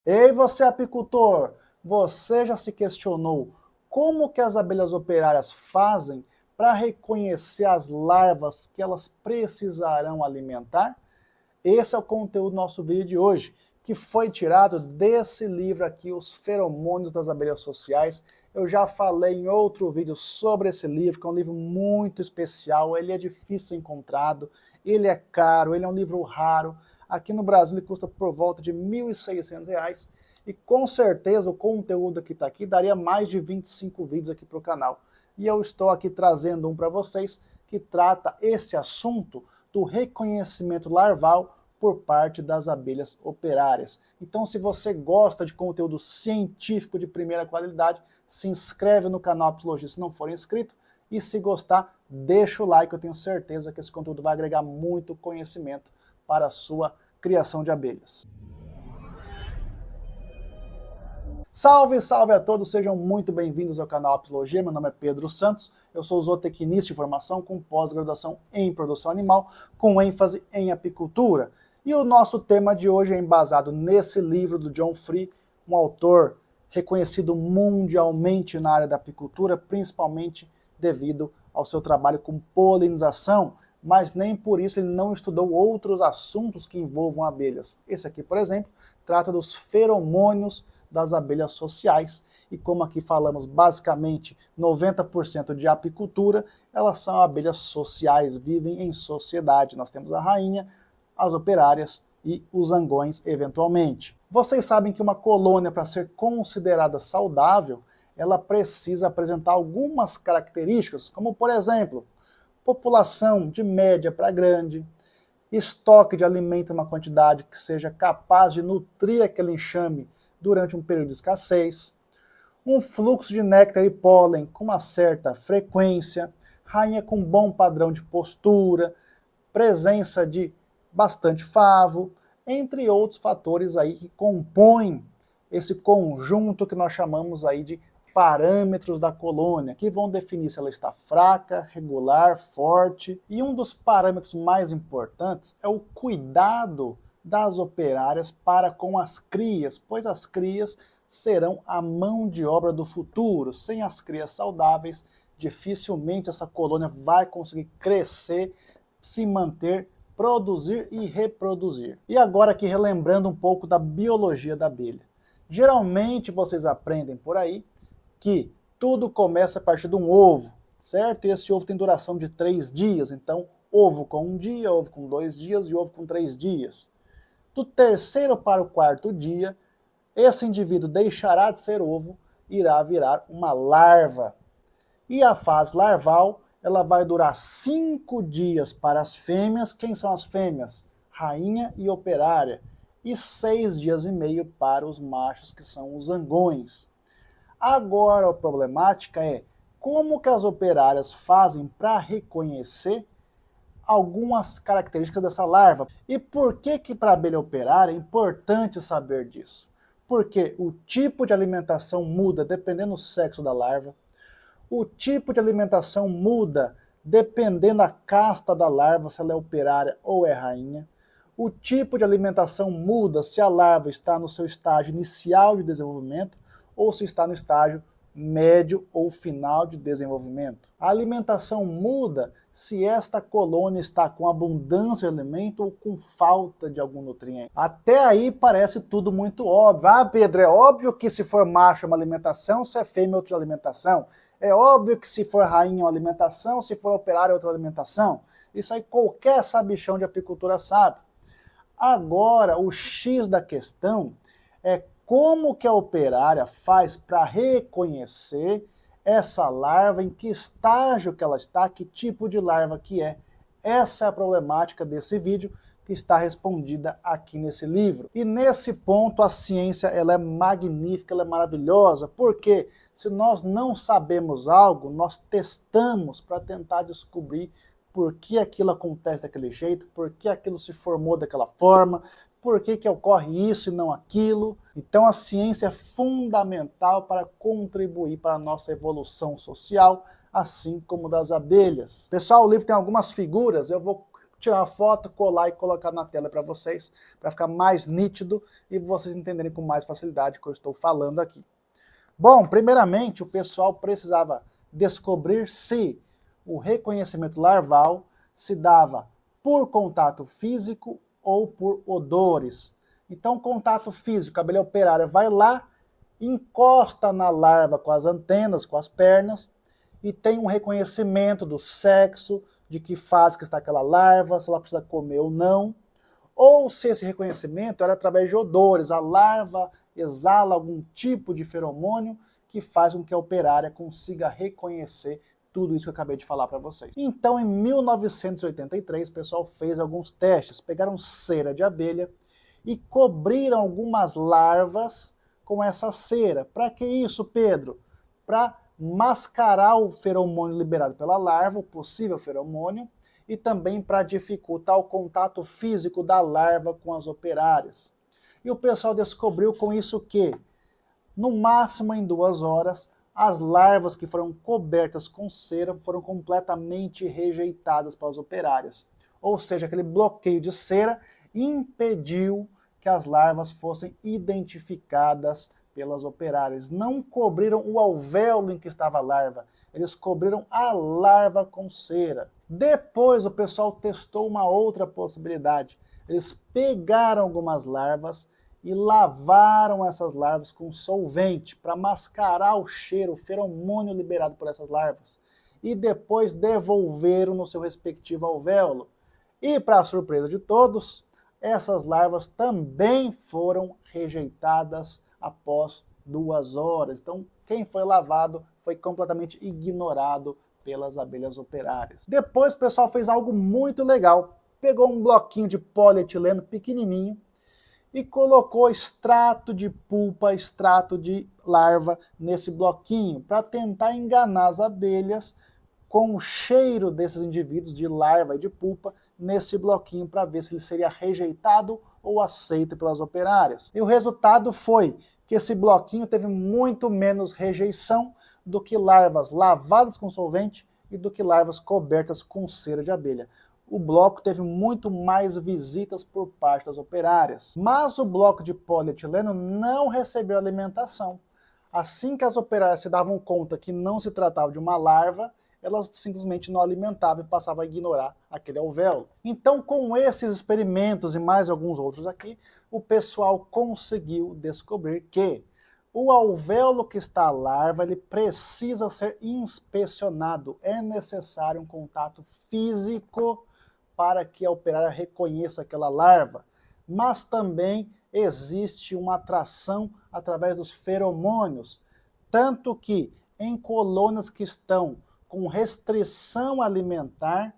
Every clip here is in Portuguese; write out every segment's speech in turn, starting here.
Ei, você apicultor, você já se questionou como que as abelhas operárias fazem para reconhecer as larvas que elas precisarão alimentar? Esse é o conteúdo do nosso vídeo de hoje, que foi tirado desse livro aqui, Os Feromônios das Abelhas Sociais. Eu já falei em outro vídeo sobre esse livro, que é um livro muito especial, ele é difícil de ser encontrado, ele é caro, ele é um livro raro. Aqui no Brasil ele custa por volta de R$ 1.600, e com certeza o conteúdo que está aqui daria mais de 25 vídeos aqui para o canal. E eu estou aqui trazendo um para vocês que trata esse assunto do reconhecimento larval por parte das abelhas operárias. Então, se você gosta de conteúdo científico de primeira qualidade, se inscreve no canal Apologia se não for inscrito, e se gostar, deixa o like, eu tenho certeza que esse conteúdo vai agregar muito conhecimento para a sua criação de abelhas. Salve, salve a todos, sejam muito bem-vindos ao canal Apologia. Meu nome é Pedro Santos, eu sou zootecnista de formação com pós-graduação em produção animal, com ênfase em apicultura. E o nosso tema de hoje é embasado nesse livro do John Free, um autor reconhecido mundialmente na área da apicultura, principalmente devido ao seu trabalho com polinização, mas nem por isso ele não estudou outros assuntos que envolvam abelhas. Esse aqui, por exemplo, trata dos feromônios das abelhas sociais, e como aqui falamos basicamente 90% de apicultura, elas são abelhas sociais, vivem em sociedade. Nós temos a rainha, as operárias e os zangões eventualmente. Vocês sabem que uma colônia, para ser considerada saudável, ela precisa apresentar algumas características, como por exemplo, população de média para grande, estoque de alimento em uma quantidade que seja capaz de nutrir aquele enxame durante um período de escassez, um fluxo de néctar e pólen com uma certa frequência, rainha com bom padrão de postura, presença de bastante favo, entre outros fatores aí que compõem esse conjunto que nós chamamos aí de parâmetros da colônia, que vão definir se ela está fraca, regular, forte. E um dos parâmetros mais importantes é o cuidado das operárias para com as crias, pois as crias serão a mão de obra do futuro. Sem as crias saudáveis, dificilmente essa colônia vai conseguir crescer, se manter, produzir e reproduzir. E agora aqui relembrando um pouco da biologia da abelha. Geralmente vocês aprendem por aí que tudo começa a partir de um ovo, certo? E esse ovo tem duração de 3 dias, então ovo com 1 dia, ovo com 2 dias e ovo com 3 dias. Do terceiro para o quarto dia, esse indivíduo deixará de ser ovo, irá virar uma larva. E a fase larval, ela vai durar 5 dias para as fêmeas. Quem são as fêmeas? Rainha e operária. E 6 dias e meio para os machos, que são os zangões. Agora a problemática é como que as operárias fazem para reconhecer algumas características dessa larva. E por que para a abelha operária é importante saber disso? Porque o tipo de alimentação muda dependendo do sexo da larva, o tipo de alimentação muda dependendo da casta da larva, se ela é operária ou é rainha, o tipo de alimentação muda se a larva está no seu estágio inicial de desenvolvimento ou se está no estágio médio ou final de desenvolvimento. A alimentação muda se esta colônia está com abundância de alimento ou com falta de algum nutriente. Até aí parece tudo muito óbvio. Ah, Pedro, é óbvio que se for macho é uma alimentação, se é fêmea é outra alimentação. É óbvio que se for rainha é uma alimentação, se for operária é outra alimentação. Isso aí qualquer sabichão de apicultura sabe. Agora, o X da questão é como que a operária faz para reconhecer essa larva, em que estágio que ela está, que tipo de larva que é. Essa é a problemática desse vídeo, que está respondida aqui nesse livro. E nesse ponto a ciência ela é magnífica, ela é maravilhosa, porque se nós não sabemos algo, nós testamos para tentar descobrir por que aquilo acontece daquele jeito, por que aquilo se formou daquela forma, por que ocorre isso e não aquilo. Então a ciência é fundamental para contribuir para a nossa evolução social, assim como das abelhas. Pessoal, o livro tem algumas figuras, eu vou tirar uma foto, colar e colocar na tela para vocês, para ficar mais nítido e vocês entenderem com mais facilidade o que eu estou falando aqui. Bom, primeiramente o pessoal precisava descobrir se o reconhecimento larval se dava por contato físico ou por odores. Então, contato físico, a abelha operária vai lá, encosta na larva com as antenas, com as pernas, e tem um reconhecimento do sexo, de que fase que está aquela larva, se ela precisa comer ou não, ou se esse reconhecimento era através de odores, a larva exala algum tipo de feromônio que faz com que a operária consiga reconhecer tudo isso que eu acabei de falar para vocês. Então, em 1983, o pessoal fez alguns testes, pegaram cera de abelha e cobriram algumas larvas com essa cera. Para que isso, Pedro? Para mascarar o feromônio liberado pela larva, o possível feromônio, e também para dificultar o contato físico da larva com as operárias. E o pessoal descobriu com isso que, no máximo em 2 horas, as larvas que foram cobertas com cera foram completamente rejeitadas pelas operárias. Ou seja, aquele bloqueio de cera impediu que as larvas fossem identificadas pelas operárias. Não cobriram o alvéolo em que estava a larva, eles cobriram a larva com cera. Depois o pessoal testou uma outra possibilidade. Eles pegaram algumas larvas e lavaram essas larvas com solvente para mascarar o cheiro, o feromônio liberado por essas larvas. E depois devolveram no seu respectivo alvéolo. E, para surpresa de todos, essas larvas também foram rejeitadas após 2 horas. Então, quem foi lavado foi completamente ignorado pelas abelhas operárias. Depois, o pessoal fez algo muito legal. Pegou um bloquinho de polietileno pequenininho e colocou extrato de pulpa, extrato de larva nesse bloquinho para tentar enganar as abelhas com o cheiro desses indivíduos de larva e de pulpa nesse bloquinho para ver se ele seria rejeitado ou aceito pelas operárias. E o resultado foi que esse bloquinho teve muito menos rejeição do que larvas lavadas com solvente e do que larvas cobertas com cera de abelha. O bloco teve muito mais visitas por parte das operárias. Mas o bloco de polietileno não recebeu alimentação. Assim que as operárias se davam conta que não se tratava de uma larva, elas simplesmente não alimentavam e passavam a ignorar aquele alvéolo. Então, com esses experimentos e mais alguns outros aqui, o pessoal conseguiu descobrir que o alvéolo que está a larva, ele precisa ser inspecionado. É necessário um contato físico para que a operária reconheça aquela larva. Mas também existe uma atração através dos feromônios. Tanto que em colônias que estão com restrição alimentar,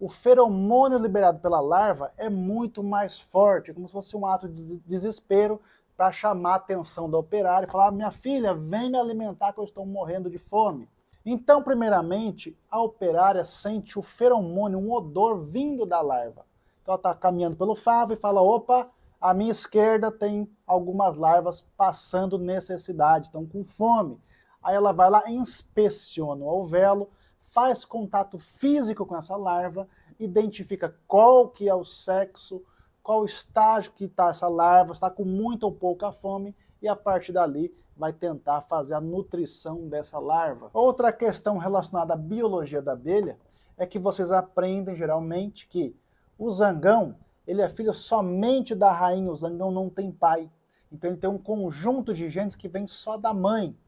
o feromônio liberado pela larva é muito mais forte, como se fosse um ato de desespero para chamar a atenção da operária e falar: minha filha, vem me alimentar que eu estou morrendo de fome. Então, primeiramente, a operária sente o feromônio, um odor vindo da larva. Então ela está caminhando pelo favo e fala: opa, à minha esquerda tem algumas larvas passando necessidade, estão com fome. Aí ela vai lá, inspeciona o alvéolo, faz contato físico com essa larva, identifica qual que é o sexo, qual o estágio que está essa larva, está com muita ou pouca fome, e a partir dali vai tentar fazer a nutrição dessa larva. Outra questão relacionada à biologia da abelha é que vocês aprendem geralmente que o zangão, ele é filho somente da rainha, o zangão não tem pai. Então ele tem um conjunto de genes que vem só da mãe.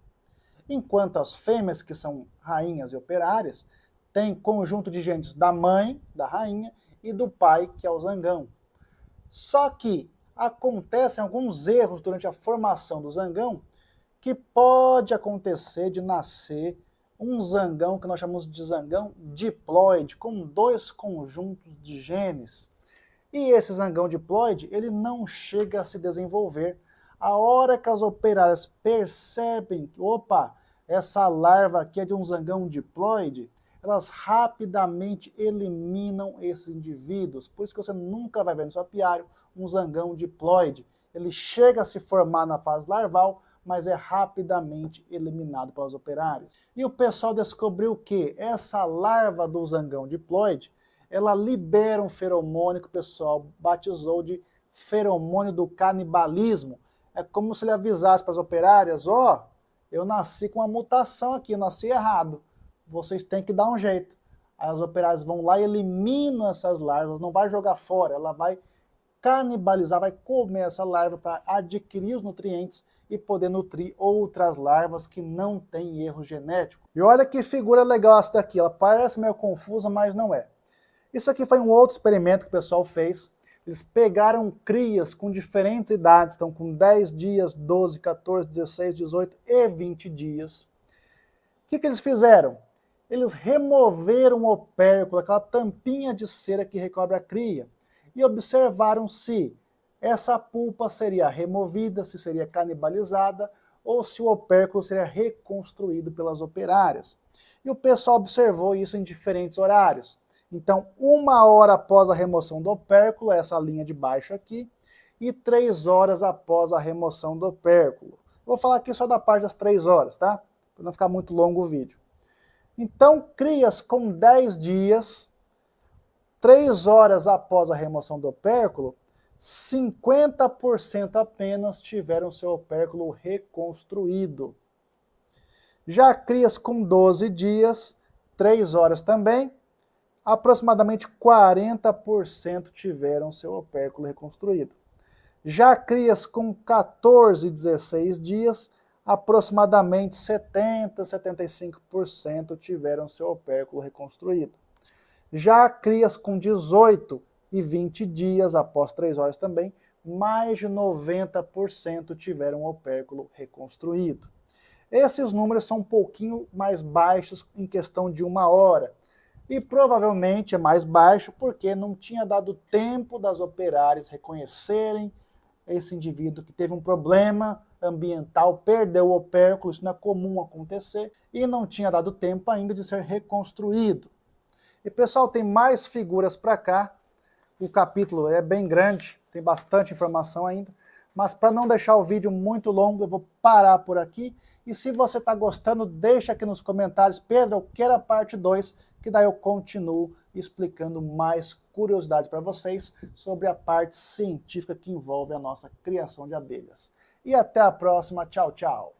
Enquanto as fêmeas, que são rainhas e operárias, têm conjunto de genes da mãe, da rainha, e do pai, que é o zangão. Só que acontecem alguns erros durante a formação do zangão, que pode acontecer de nascer um zangão que nós chamamos de zangão diploide, com 2 conjuntos de genes. E esse zangão diploide, ele não chega a se desenvolver. A hora que as operárias percebem que, opa, essa larva aqui é de um zangão diploide, elas rapidamente eliminam esses indivíduos. Por isso que você nunca vai ver no seu apiário um zangão diploide. Ele chega a se formar na fase larval, mas é rapidamente eliminado pelas operárias. E o pessoal descobriu que essa larva do zangão diploide, ela libera um feromônio que o pessoal batizou de feromônio do canibalismo. É como se ele avisasse para as operárias, ó, eu nasci com uma mutação aqui, eu nasci errado, vocês têm que dar um jeito. Aí as operárias vão lá e eliminam essas larvas, não vai jogar fora, ela vai canibalizar, vai comer essa larva para adquirir os nutrientes e poder nutrir outras larvas que não têm erro genético. E olha que figura legal essa daqui, ela parece meio confusa, mas não é. Isso aqui foi um outro experimento que o pessoal fez. Eles pegaram crias com diferentes idades, então com 10 dias, 12, 14, 16, 18 e 20 dias. O que eles fizeram? Eles removeram o opérculo, aquela tampinha de cera que recobre a cria, e observaram se essa pulpa seria removida, se seria canibalizada, ou se o opérculo seria reconstruído pelas operárias. E o pessoal observou isso em diferentes horários. Então, 1 hora após a remoção do opérculo, essa linha de baixo aqui, e 3 horas após a remoção do opérculo. Vou falar aqui só da parte das 3 horas, tá? Para não ficar muito longo o vídeo. Então, crias com 10 dias, 3 horas após a remoção do opérculo, 50% apenas tiveram seu opérculo reconstruído. Já crias com 12 dias, 3 horas também, aproximadamente 40% tiveram seu opérculo reconstruído. Já crias com 14 e 16 dias, aproximadamente 70 a 75% tiveram seu opérculo reconstruído. Já crias com 18 e 20 dias, após 3 horas também, mais de 90% tiveram o opérculo reconstruído. Esses números são um pouquinho mais baixos em questão de 1 hora. E provavelmente é mais baixo porque não tinha dado tempo das operárias reconhecerem esse indivíduo que teve um problema ambiental, perdeu o opérculo, isso não é comum acontecer, e não tinha dado tempo ainda de ser reconstruído. E pessoal, tem mais figuras para cá, o capítulo é bem grande, tem bastante informação ainda, mas para não deixar o vídeo muito longo, eu vou parar por aqui. E se você está gostando, deixa aqui nos comentários, Pedro, eu quero a parte 2, que daí eu continuo explicando mais curiosidades para vocês sobre a parte científica que envolve a nossa criação de abelhas. E até a próxima, tchau, tchau!